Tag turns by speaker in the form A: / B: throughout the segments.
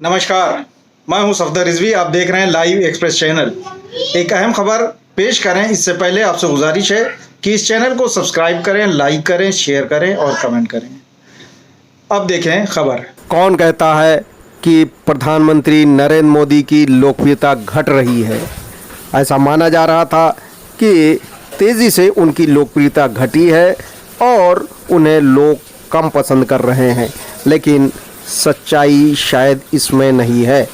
A: नमस्कार, मैं हूं सफदर रिजवी। आप देख रहे हैं लाइव एक्सप्रेस चैनल। एक अहम खबर पेश करें इससे पहले आपसे गुजारिश है कि इस चैनल को सब्सक्राइब करें, लाइक करें, शेयर करें और कमेंट करें। अब देखें खबर।
B: कौन कहता है कि प्रधानमंत्री नरेंद्र मोदी की लोकप्रियता घट रही है? ऐसा माना जा रहा था कि तेज़ी से उनकी लोकप्रियता घटी है और उन्हें लोग कम पसंद कर रहे हैं, लेकिन सच्चाई शायद इसमें नहीं है।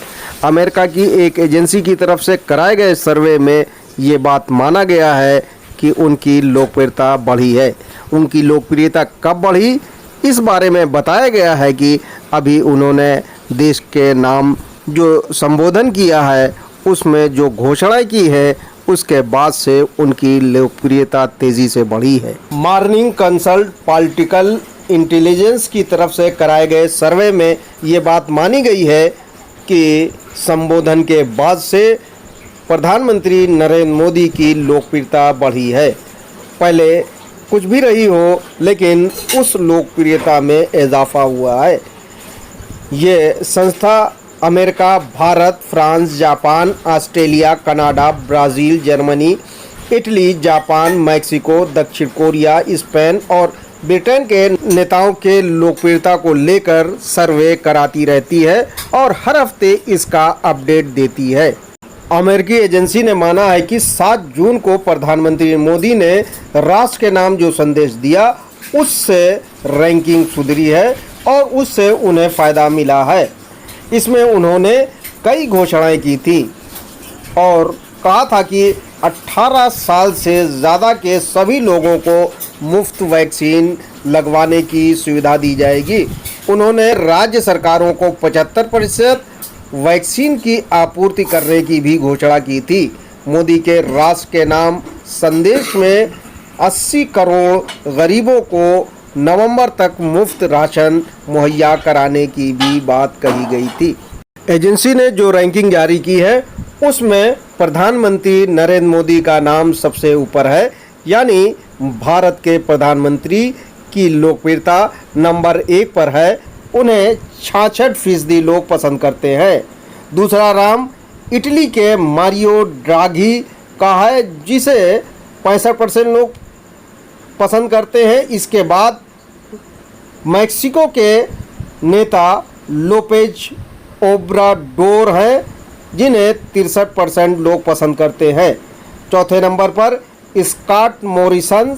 B: अमेरिका की एक एजेंसी की तरफ से कराए गए सर्वे में ये बात माना गया है कि उनकी लोकप्रियता बढ़ी है। उनकी लोकप्रियता कब बढ़ी, इस बारे में बताया गया है कि अभी उन्होंने देश के नाम जो संबोधन किया है उसमें जो घोषणा की है उसके बाद से उनकी लोकप्रियता तेज़ी से बढ़ी है। मॉर्निंग कंसल्ट पॉलिटिकल इंटेलिजेंस की तरफ से कराए गए सर्वे में ये बात मानी गई है कि संबोधन के बाद से प्रधानमंत्री नरेंद्र मोदी की लोकप्रियता बढ़ी है। पहले कुछ भी रही हो, लेकिन उस लोकप्रियता में इजाफा हुआ है। ये संस्था America, Bharat, France, Japan, Australia, Canada, Brazil, Germany, Italy, Japan, Mexico, दक्षिण कोरिया, स्पेन और ब्रिटेन के नेताओं के लोकप्रियता को लेकर सर्वे कराती रहती है और हर हफ्ते इसका अपडेट देती है। अमेरिकी एजेंसी ने माना है कि 7 जून को प्रधानमंत्री मोदी ने राष्ट्र के नाम जो संदेश दिया उससे रैंकिंग सुधरी है और उससे उन्हें फ़ायदा मिला है। इसमें उन्होंने कई घोषणाएं की थी और कहा था कि 18 साल से ज़्यादा के सभी लोगों को मुफ्त वैक्सीन लगवाने की सुविधा दी जाएगी। उन्होंने राज्य सरकारों को 75% वैक्सीन की आपूर्ति करने की भी घोषणा की थी। मोदी के राष्ट्र के नाम संदेश में 80 करोड़ गरीबों को नवंबर तक मुफ्त राशन मुहैया कराने की भी बात कही गई थी। एजेंसी ने जो रैंकिंग जारी की है उसमें प्रधानमंत्री नरेंद्र मोदी का नाम सबसे ऊपर है, यानी भारत के प्रधानमंत्री की लोकप्रियता नंबर 1 पर है। उन्हें 66% लोग पसंद करते हैं। दूसरा नाम इटली के मारियो ड्राघी का है, जिसे 65% लोग पसंद करते हैं। इसके बाद मैक्सिको के नेता लोपेज ओब्राडोर हैं, जिन्हें 63% लोग पसंद करते हैं। चौथे नंबर पर स्कॉट मॉरिसन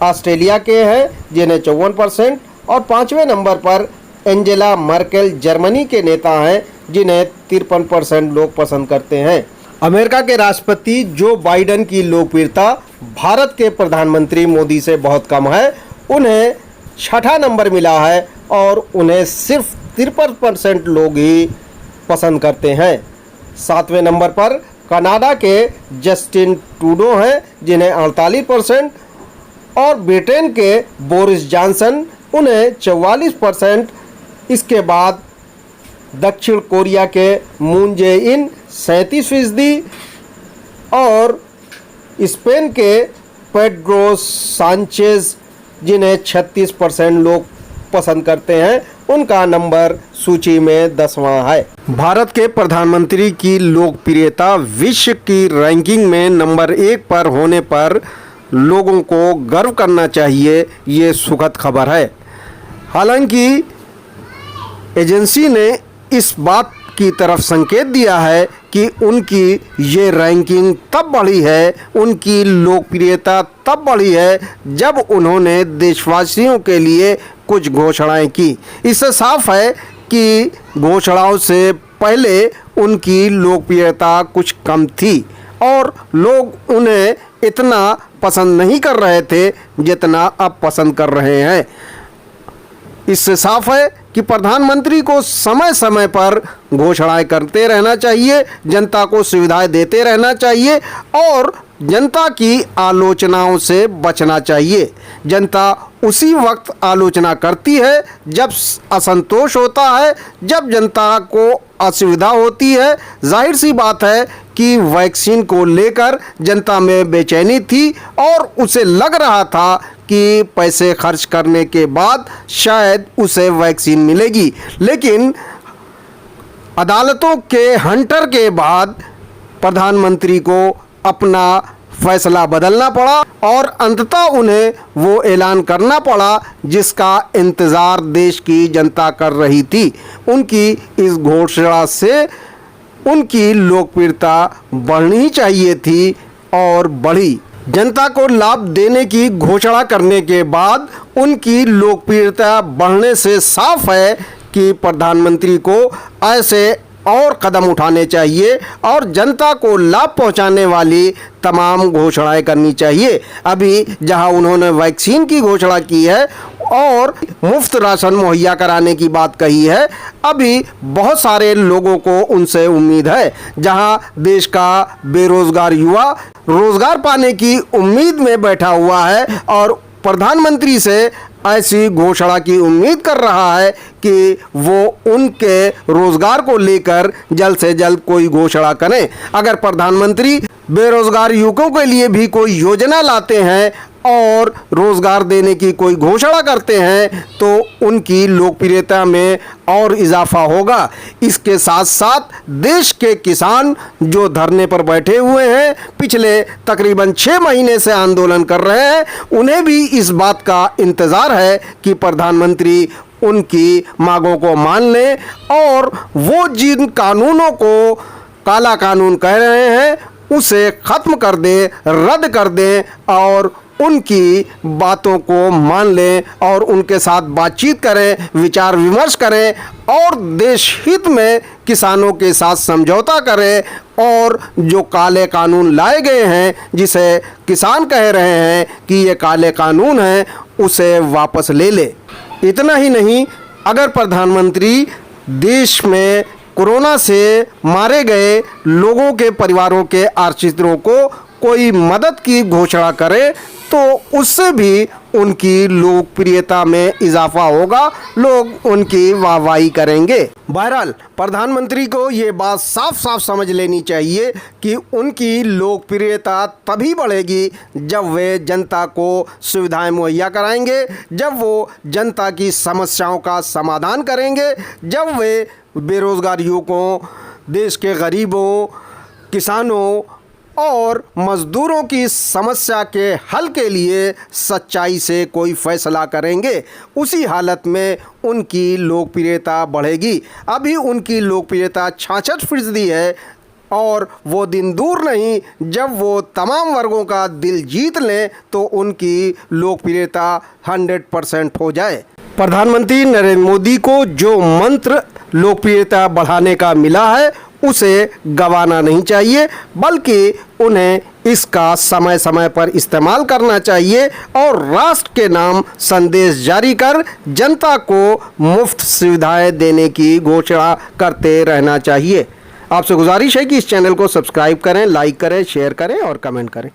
B: ऑस्ट्रेलिया के हैं, जिन्हें 54%, और 5वें नंबर पर एंजेला मर्केल जर्मनी के नेता हैं, जिन्हें 53% लोग पसंद करते हैं। अमेरिका के राष्ट्रपति जो बाइडेन की लोकप्रियता भारत के प्रधानमंत्री मोदी से बहुत कम है। उन्हें 6ठा नंबर मिला है और उन्हें सिर्फ 53% लोग ही पसंद करते हैं। 7वें नंबर पर कनाडा के जस्टिन ट्रूडो हैं, जिन्हें 48%, और ब्रिटेन के बोरिस जॉनसन, उन्हें 44%। इसके बाद दक्षिण कोरिया के मून जे इन 37%, और स्पेन के पेड्रो सांचेज, जिन्हें 36% लोग पसंद करते हैं, उनका नंबर सूची में 10वां है। भारत के प्रधानमंत्री की लोकप्रियता विश्व की रैंकिंग में नंबर 1 पर होने पर लोगों को गर्व करना चाहिए, ये सुखद खबर है। हालांकि एजेंसी ने इस बात की तरफ संकेत दिया है कि उनकी ये रैंकिंग तब बढ़ी है, उनकी लोकप्रियता तब बढ़ी है जब उन्होंने देशवासियों के लिए कुछ घोषणाएं की। इससे साफ है कि घोषणाओं से पहले उनकी लोकप्रियता कुछ कम थी और लोग उन्हें इतना पसंद नहीं कर रहे थे जितना अब पसंद कर रहे हैं। इससे साफ है कि प्रधानमंत्री को समय समय पर घोषणाएं करते रहना चाहिए, जनता को सुविधाएं देते रहना चाहिए और जनता की आलोचनाओं से बचना चाहिए। जनता उसी वक्त आलोचना करती है जब असंतोष होता है, जब जनता को असुविधा होती है। जाहिर सी बात है कि वैक्सीन को लेकर जनता में बेचैनी थी और उसे लग रहा था कि पैसे खर्च करने के बाद शायद उसे वैक्सीन मिलेगी, लेकिन अदालतों के हंटर के बाद प्रधानमंत्री को अपना फैसला बदलना पड़ा और अंततः उन्हें वो ऐलान करना पड़ा जिसका इंतज़ार देश की जनता कर रही थी। उनकी इस घोषणा से उनकी लोकप्रियता बढ़नी चाहिए थी और बढ़ी। जनता को लाभ देने की घोषणा करने के बाद उनकी लोकप्रियता बढ़ने से साफ है कि प्रधानमंत्री को ऐसे और कदम उठाने चाहिए और जनता को लाभ पहुंचाने वाली तमाम घोषणाएं करनी चाहिए। अभी जहां उन्होंने वैक्सीन की घोषणा की है और मुफ्त राशन मुहैया कराने की बात कही है, अभी बहुत सारे लोगों को उनसे उम्मीद है। जहां देश का बेरोजगार युवा रोजगार पाने की उम्मीद में बैठा हुआ है और प्रधानमंत्री से ऐसी घोषणा की उम्मीद कर रहा है कि वो उनके रोजगार को लेकर जल्द से जल्द कोई घोषणा करें। अगर प्रधानमंत्री बेरोजगार युवकों के लिए भी कोई योजना लाते हैं और रोजगार देने की कोई घोषणा करते हैं तो उनकी लोकप्रियता में और इजाफा होगा। इसके साथ साथ देश के किसान जो धरने पर बैठे हुए हैं, पिछले तकरीबन 6 महीने से आंदोलन कर रहे हैं, उन्हें भी इस बात का इंतज़ार है कि प्रधानमंत्री उनकी मांगों को मान लें और वो जिन कानूनों को काला कानून कह रहे हैं उसे ख़त्म कर दें, रद्द कर दें और उनकी बातों को मान लें और उनके साथ बातचीत करें, विचार विमर्श करें और देश हित में किसानों के साथ समझौता करें और जो काले कानून लाए गए हैं जिसे किसान कह रहे हैं कि ये काले कानून हैं, उसे वापस ले ले। इतना ही नहीं, अगर प्रधानमंत्री देश में कोरोना से मारे गए लोगों के परिवारों के आश्रितों को कोई मदद की घोषणा करे तो उससे भी उनकी लोकप्रियता में इजाफा होगा, लोग उनकी वाहवाही करेंगे। बहरहाल प्रधानमंत्री को ये बात साफ साफ समझ लेनी चाहिए कि उनकी लोकप्रियता तभी बढ़ेगी जब वे जनता को सुविधाएं मुहैया कराएंगे, जब वो जनता की समस्याओं का समाधान करेंगे, जब वे बेरोजगार युवकों, देश के गरीबों, किसानों और मज़दूरों की समस्या के हल के लिए सच्चाई से कोई फैसला करेंगे। उसी हालत में उनकी लोकप्रियता बढ़ेगी। अभी उनकी लोकप्रियता 66% है और वो दिन दूर नहीं जब वो तमाम वर्गों का दिल जीत लें तो उनकी लोकप्रियता 100% हो जाए। प्रधानमंत्री नरेंद्र मोदी को जो मंत्र लोकप्रियता बढ़ाने का मिला है उसे गंवाना नहीं चाहिए, बल्कि उन्हें इसका समय समय पर इस्तेमाल करना चाहिए और राष्ट्र के नाम संदेश जारी कर जनता को मुफ्त सुविधाएं देने की घोषणा करते रहना चाहिए। आपसे गुजारिश है कि इस चैनल को सब्सक्राइब करें, लाइक करें, शेयर करें और कमेंट करें।